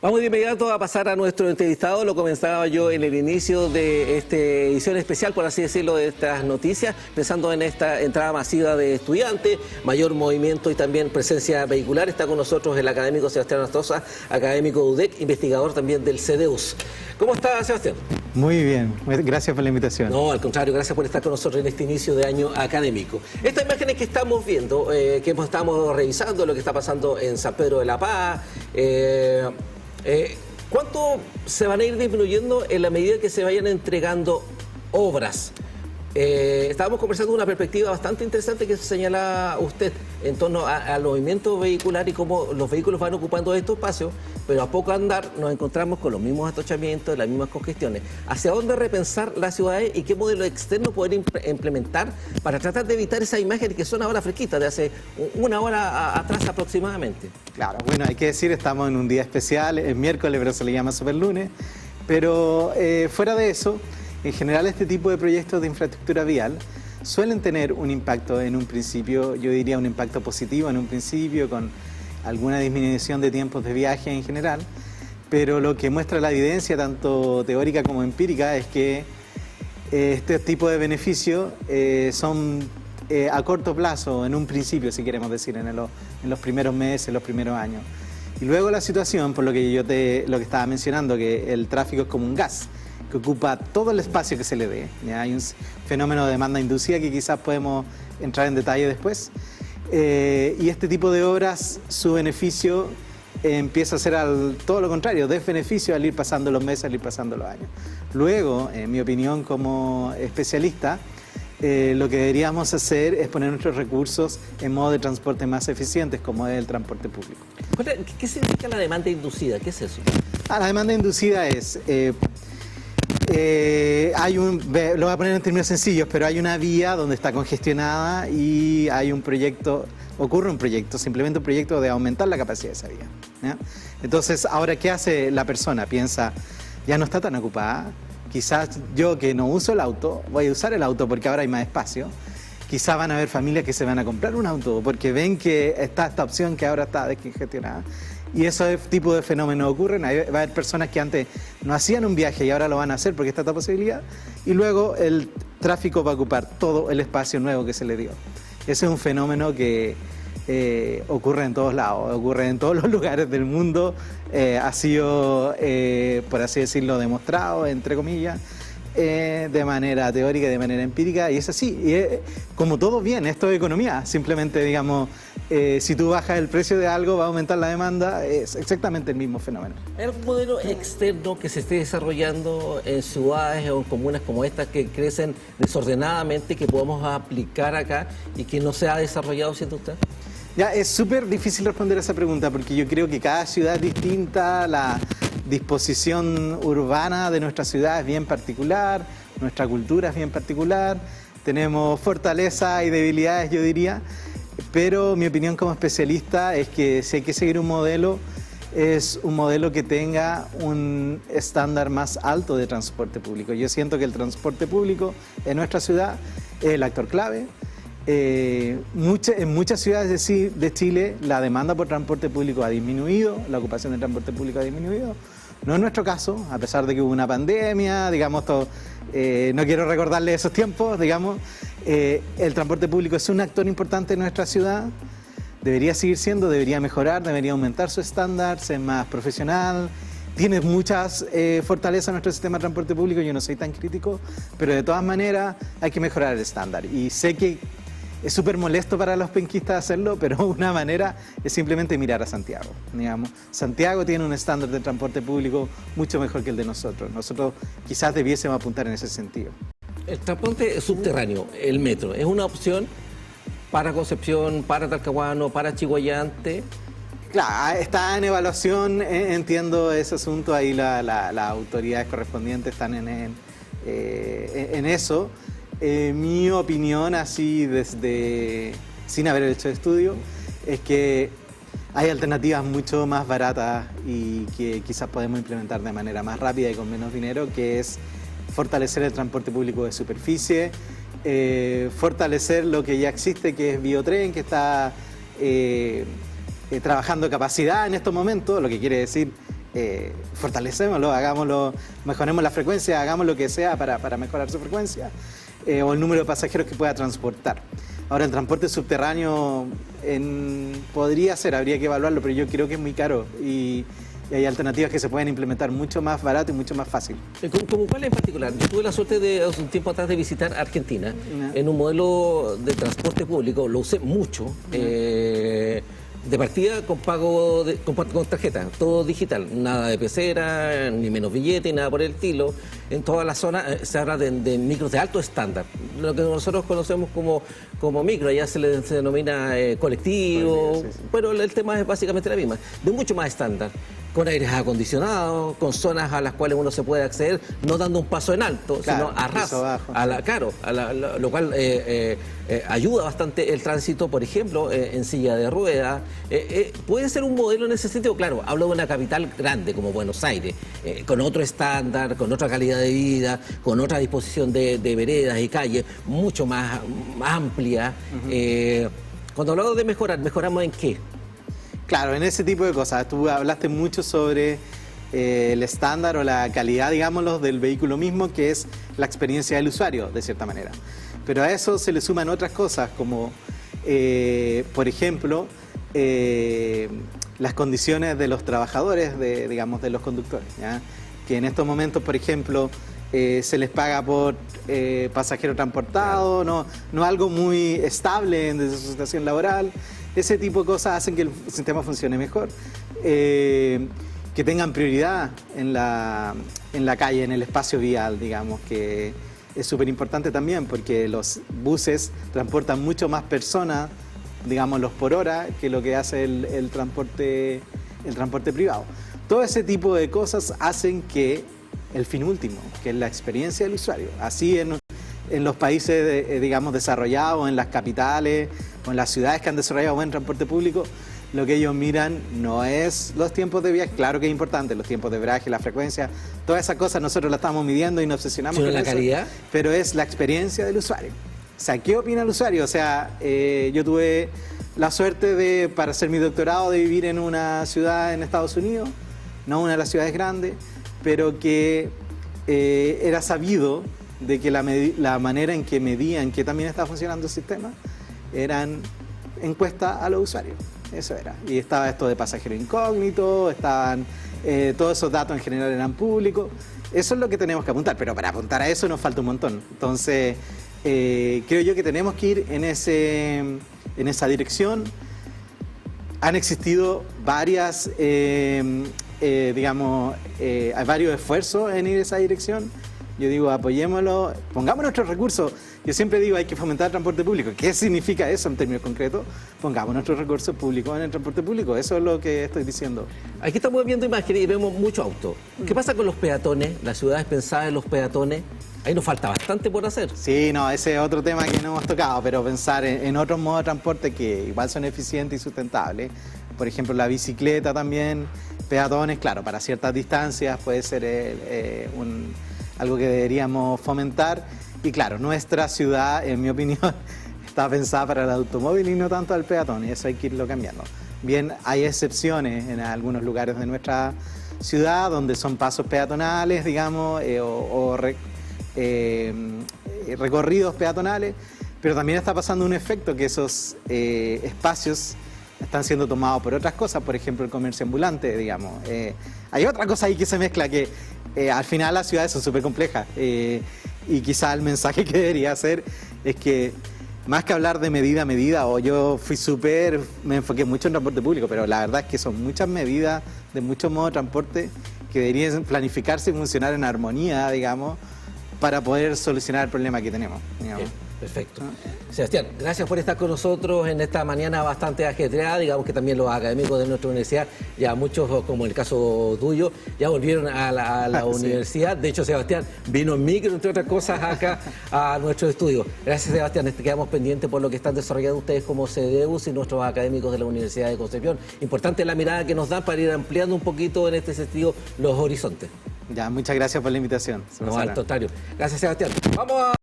Vamos de inmediato a pasar a nuestro entrevistado. Lo comenzaba yo en el inicio de esta edición especial, por así decirlo, de estas noticias, pensando en esta entrada masiva de estudiantes, mayor movimiento y también presencia vehicular. Está con nosotros el académico Sebastián Astroza, académico de UDEC, investigador también del CDEUS. ¿Cómo está, Sebastián? Muy bien, gracias por la invitación. No, al contrario, gracias por estar con nosotros en este inicio de año académico. Estas imágenes que estamos viendo, estamos revisando lo que está pasando en San Pedro de la Paz, ¿cuánto se van a ir disminuyendo en la medida que se vayan entregando obras? Estábamos conversando de una perspectiva bastante interesante que señala usted en torno al movimiento vehicular y cómo los vehículos van ocupando estos espacios, pero a poco andar nos encontramos con los mismos atochamientos, las mismas congestiones. ¿Hacia dónde repensar las ciudades y qué modelo externo poder implementar para tratar de evitar esas imágenes que son ahora fresquitas, de hace una hora atrás aproximadamente? Claro, bueno, hay que decir, estamos en un día especial, es miércoles, pero se le llama superlunes, pero fuera de eso, en general este tipo de proyectos de infraestructura vial suelen tener un impacto en un principio, yo diría un impacto positivo en un principio, con alguna disminución de tiempos de viaje en general, pero lo que muestra la evidencia, tanto teórica como empírica, es que este tipo de beneficios son a corto plazo, en un principio, si queremos decir, en los primeros meses, en los primeros años. Y luego la situación, por lo que lo que estaba mencionando, que el tráfico es como un gas, que ocupa todo el espacio que se le dé. ¿Ya? Hay un fenómeno de demanda inducida que quizás podemos entrar en detalle después. Y este tipo de obras, su beneficio empieza a ser todo lo contrario, desbeneficio al ir pasando los meses, al ir pasando los años. Luego, en mi opinión como especialista, lo que deberíamos hacer es poner nuestros recursos en modo de transporte más eficientes, como es el transporte público. ¿Qué significa la demanda inducida? ¿Qué es eso? La demanda inducida es... lo voy a poner en términos sencillos, pero hay una vía donde está congestionada y hay un proyecto, simplemente un proyecto de aumentar la capacidad de esa vía, ¿ya? Entonces, ahora, ¿qué hace la persona? Piensa, ya no está tan ocupada, quizás yo que no uso el auto, voy a usar el auto porque ahora hay más espacio. Quizás van a haber familias que se van a comprar un auto porque ven que está esta opción que ahora está descongestionada. Y ese tipo de fenómenos ocurren. Va a haber personas que antes no hacían un viaje y ahora lo van a hacer porque está esta posibilidad. Y luego el tráfico va a ocupar todo el espacio nuevo que se le dio. Ese es un fenómeno que ocurre en todos lados, ocurre en todos los lugares del mundo. Ha sido, por así decirlo, demostrado, entre comillas, de manera teórica y de manera empírica. Y es así. Y como todo bien, esto es economía. Simplemente, digamos... si tú bajas el precio de algo, va a aumentar la demanda, es exactamente el mismo fenómeno. ¿Hay algún modelo externo que se esté desarrollando en ciudades o en comunas como estas que crecen desordenadamente, que podamos aplicar acá y que no se ha desarrollado, siente usted? Ya, es súper difícil responder a esa pregunta porque yo creo que cada ciudad es distinta, la disposición urbana de nuestra ciudad es bien particular, nuestra cultura es bien particular, tenemos fortalezas y debilidades, yo diría. Pero mi opinión como especialista es que si hay que seguir un modelo, es un modelo que tenga un estándar más alto de transporte público. Yo siento que el transporte público en nuestra ciudad es el actor clave. En muchas ciudades de Chile la demanda por transporte público ha disminuido, la ocupación del transporte público ha disminuido. No es nuestro caso, a pesar de que hubo una pandemia, digamos, no quiero recordarle esos tiempos, digamos. El transporte público es un actor importante en nuestra ciudad, debería seguir siendo, debería mejorar, debería aumentar su estándar, ser más profesional. Tiene muchas fortalezas nuestro sistema de transporte público, yo no soy tan crítico, pero de todas maneras hay que mejorar el estándar. Y sé que es súper molesto para los penquistas hacerlo, pero una manera es simplemente mirar a Santiago. Digamos, Santiago tiene un estándar de transporte público mucho mejor que el de nosotros. Nosotros quizás debiésemos apuntar en ese sentido. El transporte subterráneo, el metro, ¿es una opción para Concepción, para Talcahuano, para Chiguayante? Claro, está en evaluación, entiendo ese asunto, ahí las autoridades correspondientes están en eso. Mi opinión, así sin haber hecho estudio, es que hay alternativas mucho más baratas y que quizás podemos implementar de manera más rápida y con menos dinero, que es fortalecer el transporte público de superficie, fortalecer lo que ya existe, que es Biotren, que está trabajando capacidad en estos momentos, lo que quiere decir fortalecémoslo, hagámoslo, mejoremos la frecuencia, hagamos lo que sea para mejorar su frecuencia, o el número de pasajeros que pueda transportar. Ahora, el transporte subterráneo podría ser, habría que evaluarlo, pero yo creo que es muy caro y hay alternativas que se pueden implementar mucho más barato y mucho más fácil. ¿Como cuál en particular? Yo tuve la suerte de, hace un tiempo atrás, de visitar Argentina en un modelo de transporte público, lo usé mucho, de partida con pago con tarjeta, todo digital, nada de pecera, ni menos billete, nada por el estilo. En toda la zona se habla de micros de alto estándar, lo que nosotros conocemos como micro, allá se denomina colectivo, sí. Pero el tema es básicamente la misma, de mucho más estándar, con aires acondicionados, con zonas a las cuales uno se puede acceder, no dando un paso en alto, claro, sino a ras, lo cual ayuda bastante el tránsito, por ejemplo, en silla de ruedas. Puede ser un modelo en ese sentido, claro, hablo de una capital grande como Buenos Aires, con otro estándar, con otra calidad de vida, con otra disposición de veredas y calles, mucho más amplia. Cuando hablamos de mejorar, ¿mejoramos en qué? Claro, en ese tipo de cosas. Tú hablaste mucho sobre el estándar o la calidad, digámoslo, del vehículo mismo, que es la experiencia del usuario, de cierta manera. Pero a eso se le suman otras cosas, como, por ejemplo, las condiciones de los trabajadores, digamos, de los conductores, ¿ya? Que en estos momentos, por ejemplo, se les paga por pasajero transportado, no algo muy estable en su situación laboral. Ese tipo de cosas hacen que el sistema funcione mejor, que tengan prioridad en la calle, en el espacio vial, digamos, que es súper importante también porque los buses transportan mucho más personas, digámoslos por hora, que lo que hace el transporte privado. Todo ese tipo de cosas hacen que el fin último, que es la experiencia del usuario, así en los países, digamos, desarrollados, en las capitales o en las ciudades que han desarrollado buen transporte público, lo que ellos miran no es los tiempos de viaje, claro que es importante, los tiempos de viaje, la frecuencia, todas esas cosas nosotros las estamos midiendo y nos obsesionamos con la eso, calidad, pero es la experiencia del usuario. O sea, ¿qué opina el usuario? O sea, yo tuve la suerte para hacer mi doctorado de vivir en una ciudad en Estados Unidos, no una de las ciudades grandes, pero que era sabido de que la manera en que medían que también estaba funcionando el sistema eran encuestas a los usuarios. Eso era. Y estaba esto de pasajero incógnito, estaban todos esos datos en general eran públicos. Eso es lo que tenemos que apuntar, pero para apuntar a eso nos falta un montón. Entonces, creo yo que tenemos que ir en esa dirección. Han existido varias, digamos, hay varios esfuerzos en ir en esa dirección. Yo digo, apoyémoslo, pongamos nuestros recursos. Yo siempre digo, hay que fomentar el transporte público. ¿Qué significa eso en términos concretos? Pongamos nuestros recursos públicos en el transporte público. Eso es lo que estoy diciendo. Aquí estamos viendo imágenes y vemos mucho auto. ¿Qué pasa con los peatones? Las ciudades pensadas en los peatones. Ahí nos falta bastante por hacer. Sí, no, ese es otro tema que no hemos tocado, pero pensar en otros modos de transporte que igual son eficientes y sustentables. Por ejemplo, la bicicleta también, peatones, claro, para ciertas distancias puede ser algo que deberíamos fomentar. Y claro, nuestra ciudad, en mi opinión, está pensada para el automóvil y no tanto al peatón, y eso hay que irlo cambiando. Bien, hay excepciones en algunos lugares de nuestra ciudad donde son pasos peatonales, digamos, recorridos peatonales, pero también está pasando un efecto que esos espacios están siendo tomados por otras cosas, por ejemplo el comercio ambulante, digamos. Hay otra cosa ahí que se mezcla, que al final las ciudades son súper complejas y quizá el mensaje que debería hacer es que más que hablar de medida a medida, o yo me enfoqué mucho en transporte público, pero la verdad es que son muchas medidas de muchos modos de transporte que deberían planificarse y funcionar en armonía, digamos, para poder solucionar el problema que tenemos, digamos. Perfecto. Sebastián, gracias por estar con nosotros en esta mañana bastante ajetreada. Digamos que también los académicos de nuestra universidad, ya muchos, como el caso tuyo, ya volvieron a la universidad. De hecho, Sebastián vino en micro, entre otras cosas, acá a nuestro estudio. Gracias, Sebastián. Quedamos pendientes por lo que están desarrollando ustedes como CDEUS y nuestros académicos de la Universidad de Concepción. Importante la mirada que nos dan para ir ampliando un poquito en este sentido los horizontes. Ya, muchas gracias por la invitación. No, al contrario. Gracias, Sebastián. Vamos a...